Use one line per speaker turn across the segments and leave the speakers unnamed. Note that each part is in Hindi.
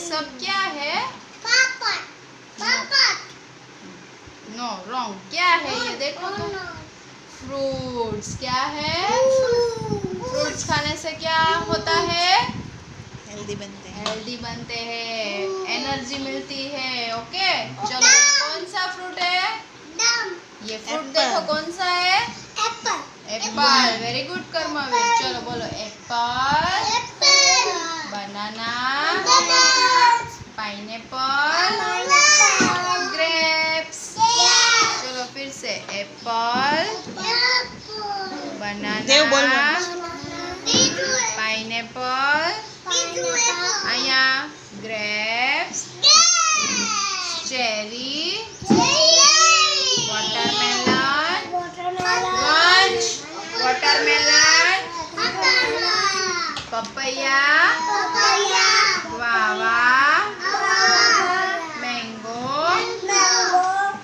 सब क्या है? No wrong. क्या है ये देखो तो? फ्रूट्स। क्या है? फ्रूट्स खाने से क्या होता है?
हेल्दी बनते हैं।
हेल्दी बनते हैं, एनर्जी मिलती है। ओके चलो, कौन सा फ्रूट है ये? फ्रूट देखो कौन सा है? एप्पल। वेरी गुड कर्मवीर। चलो बोलो एप्पल, बनाना, पाइनएप्पल, ग्रेप्स। चलो फिर से एप्पल,
देव बोल
बनाना, पाइनएप्पल, અહીંયા grapes, cherry, watermelon, orange, watermelon, papaya, guava, mango,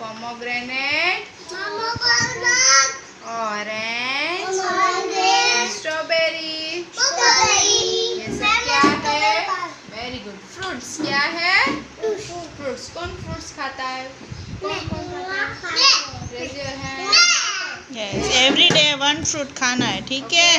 pomegranate, orange, strawberry। ये सब क्या है? Very good. फ्रूट्स क्या है? फ्रूट्स। कौन फ्रूट्स खाता है? कौन खाता है? Raise your hand.
Yes, every day 1 fruit खाना है, ठीक है?